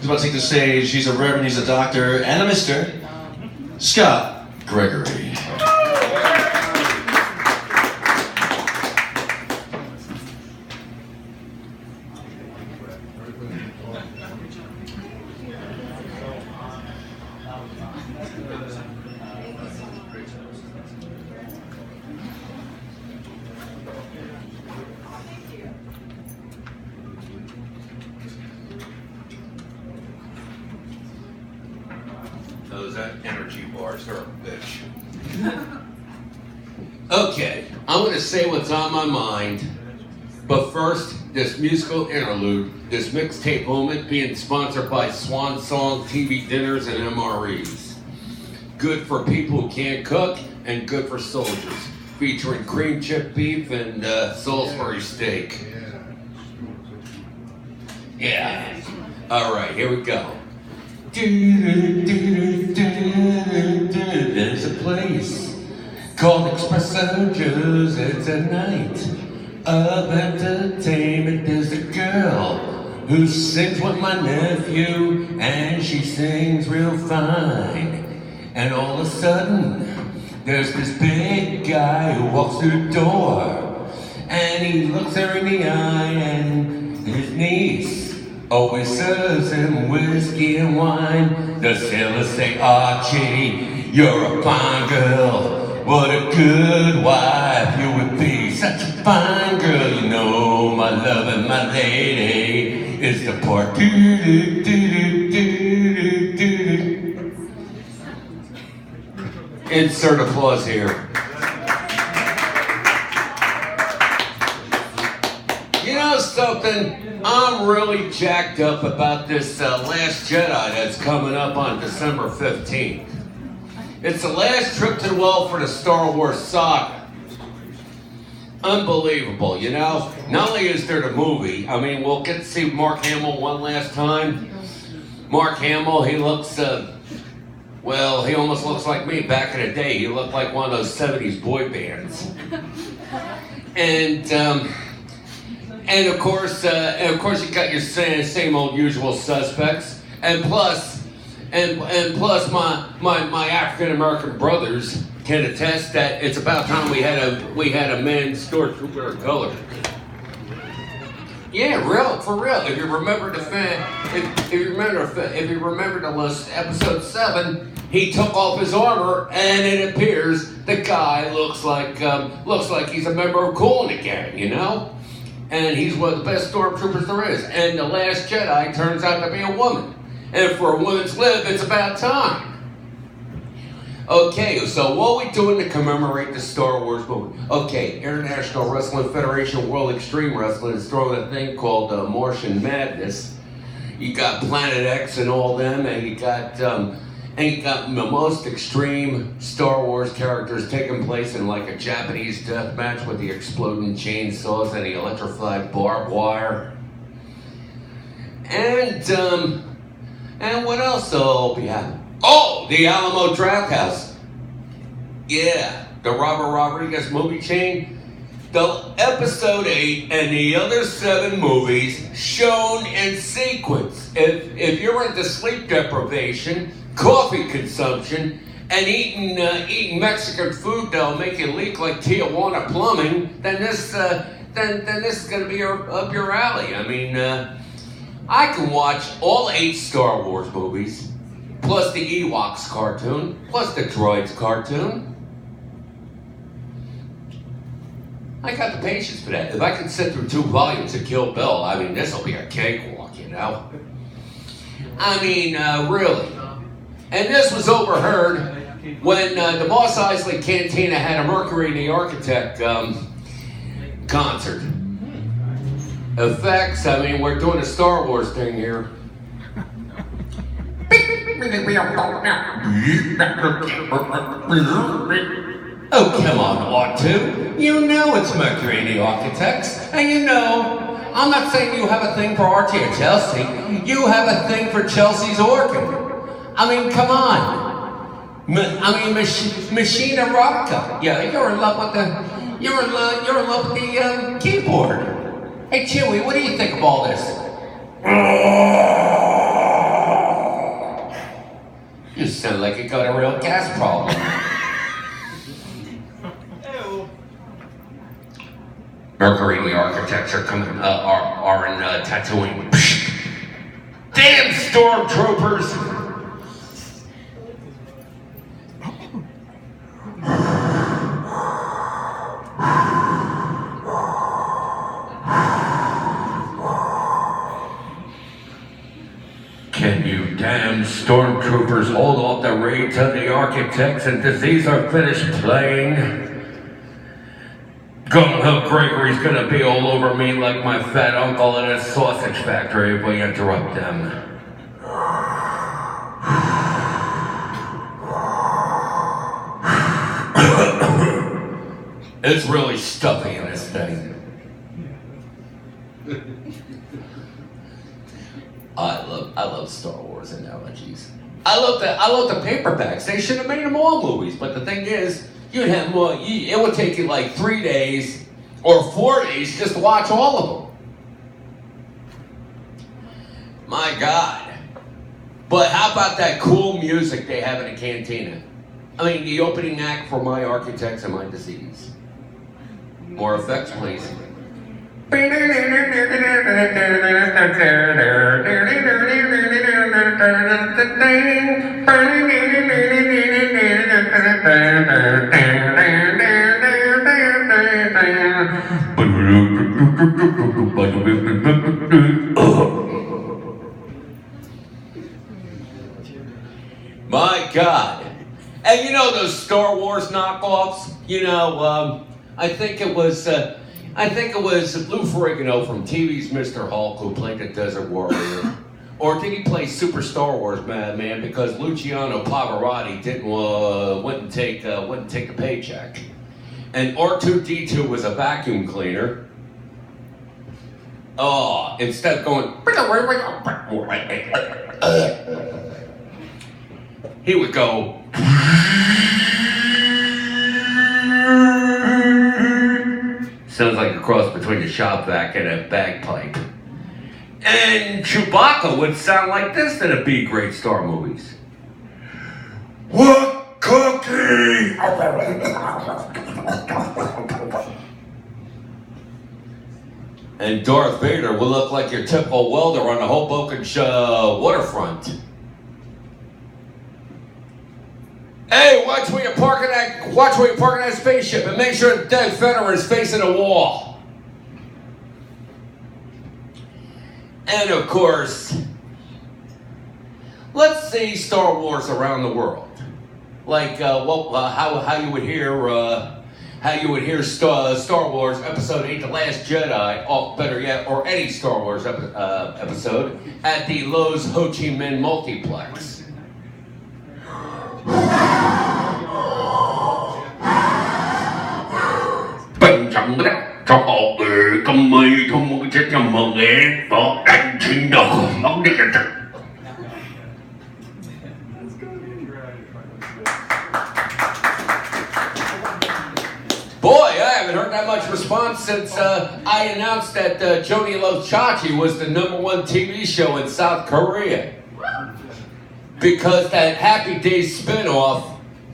He's about to take the stage. He's a reverend, he's a doctor, and a mister. Scott Gregory. Those energy bars are a bitch. Okay, I'm going to say what's on my mind. But first, this musical interlude, this mixtape moment being sponsored by Swan Song TV Dinners and MREs. Good for people who can't cook and good for soldiers. Featuring cream chip beef and Salisbury steak. Yeah. All right, here we go. There's a place called Espresso Joe's. It's a night of entertainment. There's a girl who sings with my nephew, and she sings real fine. And all of a sudden, there's this big guy who walks through the door, and he looks her in the eye, and his niece always serves him whiskey and wine. The sailors say, Archie, you're a fine girl. What a good wife you would be. Such a fine girl, you know, my love and my lady is the part. Insert applause here. You know something? I'm really jacked up about this Last Jedi that's coming up on December 15th. It's the last trip to the well for the Star Wars saga. Unbelievable, you know? Not only is there the movie, I mean, we'll get to see Mark Hamill one last time. Mark Hamill, he looks, well, he almost looks like me back in the day. He looked like one of those 70s boy bands. And of course, you got your same old usual suspects, and plus my African American brothers can attest that it's about time we had a man stormtrooper of color. Yeah, for real. If you remember if you remember the list, episode 7, he took off his armor, and it appears the guy looks like he's a member of Kool and the Gang, you know. And he's one of the best stormtroopers there is. And the Last Jedi turns out to be a woman. And for a woman's lib, it's about time. Okay, so what are we doing to commemorate the Star Wars movie? Okay, International Wrestling Federation World Extreme Wrestling is throwing a thing called Martian Madness. You got Planet X and all them, and you got the most extreme Star Wars characters taking place in like a Japanese death match with the exploding chainsaws and the electrified barbed wire. And what else will be happening? Oh, the Alamo Draft House. Yeah, the Robert Rodriguez movie chain. The episode 8 and the other 7 movies shown in sequence. If you're into sleep deprivation, coffee consumption, and eating Mexican food that'll make you leak like Tijuana plumbing, then this is going to be up your alley. I mean, I can watch all 8 Star Wars movies, plus the Ewoks cartoon, plus the Droids cartoon. I got the patience for that. If I can sit through 2 volumes of Kill Bill, I mean, this will be a cakewalk, you know? I mean, really. And this was overheard when the Mos Eisley Cantina had a Mercury and the Architect concert. Effects, I mean, we're doing a Star Wars thing here. Oh, come on, R2. You know it's Mercury and the Architects. And you know, I'm not saying you have a thing for Archie or Chelsea. You have a thing for Chelsea's organ. I mean, come on. Machina Rocca. Yeah, you're in love with the keyboard. Hey, Chewie, what do you think of all this? like it got a real gas problem. Mercury and the architects are coming, are in Tatooine. Damn stormtroopers! Can you damn stormtroopers hold off the raid till the architects and disease are finished playing? Gung-Ho Gregory's gonna be all over me like my fat uncle in a sausage factory if we interrupt them. It's really stuffy in this thing. I love Star Wars analogies. I love the paperbacks. They should have made them all movies, but the thing is, you'd have more. It would take you like 3 days or 4 days just to watch all of them. My God! But how about that cool music they have in the cantina? I mean, the opening act for My Architects and My Disease. More effects, please. My God. And you know those Star Wars knockoffs? You know, I think it was Lou Ferrigno from TV's Mr. Hulk who played the Desert Warrior. Or did he play Super Star Wars Man? Because Luciano Pavarotti wouldn't take the paycheck. And R2-D2 was a vacuum cleaner. Oh, instead of going, he would go. Sounds like a cross between a shop vac and a bagpipe. And Chewbacca would sound like this in a B-grade Star movies. What cookie? And Darth Vader will look like your typical welder on the Hoboken waterfront. Hey, watch where you're parking that spaceship and make sure the dead veteran is facing a wall. And of course, let's see Star Wars around the world. Like how you would hear Star Wars Episode 8, The Last Jedi, or better yet, or any Star Wars episode at the Lowe's Ho Chi Minh Multiplex. Bình trọng đó, cho họ công mây không một chết nhầm mộng ấy, có đánh chính đâu không đi cái trận. Boy, I haven't heard that much response since I announced that Joni Loves Chachi was the #1 TV show in South Korea. Because that Happy Days spinoff,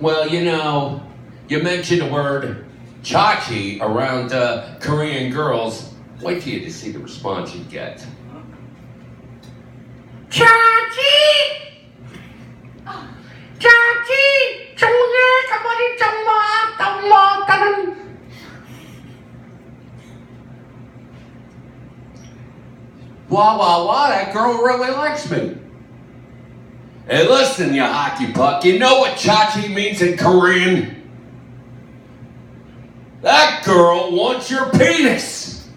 well, you know, you mentioned the word Chachi around Korean girls. Wait till you see the response you get. Chachi! Chachi! Wah, that girl really likes me. Hey, listen, you hockey puck, you know what Chachi means in Korean? That girl wants your penis.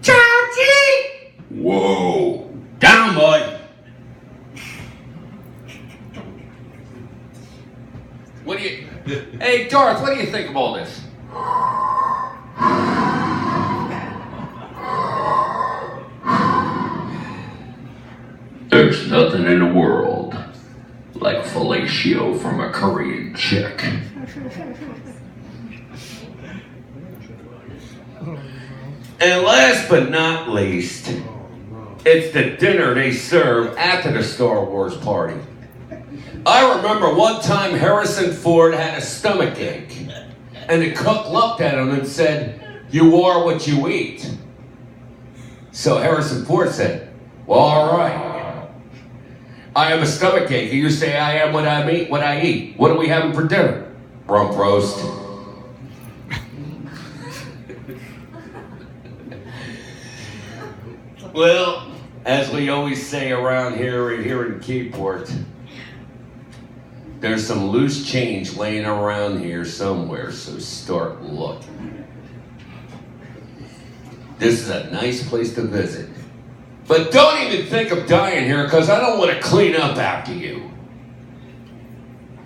Chachi! Whoa. Down, boy. What do you... Hey, Darth, what do you think of all this? There's nothing in the world like fellatio from a Korean chick. And last but not least, it's the dinner they serve after the Star Wars party. I remember one time Harrison Ford had a stomach ache, and the cook looked at him and said, "You are what you eat." So Harrison Ford said, "Well, all right. I have a stomach ache. You say I am what I eat. What I eat. What are we having for dinner? Rump roast." Well, as we always say around here in Keyport, there's some loose change laying around here somewhere, so start looking. This is a nice place to visit. But don't even think of dying here, because I don't want to clean up after you.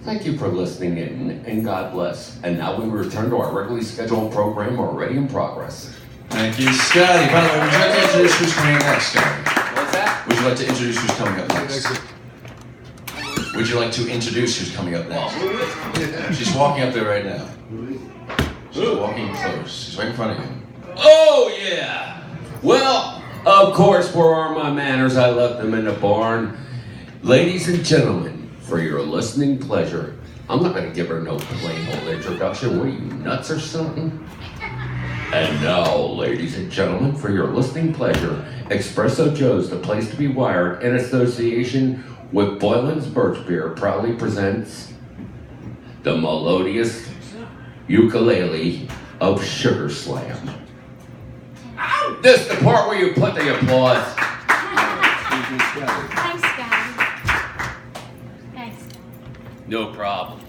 Thank you for listening in, and God bless. And now we return to our regularly scheduled program already in progress. Thank you, Scotty. By the way, would you like to introduce who's coming up next, Scotty? What's that? Would you like to introduce who's coming up next? Would you like to introduce who's coming up next? She's walking up there right now. She's walking close. She's right in front of you. Oh, yeah. Well, of course, where are my manners? I left them in the barn. Ladies and gentlemen, for your listening pleasure, I'm not going to give her no plain old introduction. What are you, nuts or something? And now, ladies and gentlemen, for your listening pleasure, Espresso Joe's, the place to be wired, in association with Boylan's Birch Beer, proudly presents the melodious ukulele of Sugar Slam. This is the part where you put the applause. Thanks, Scotty. Thanks. No problem.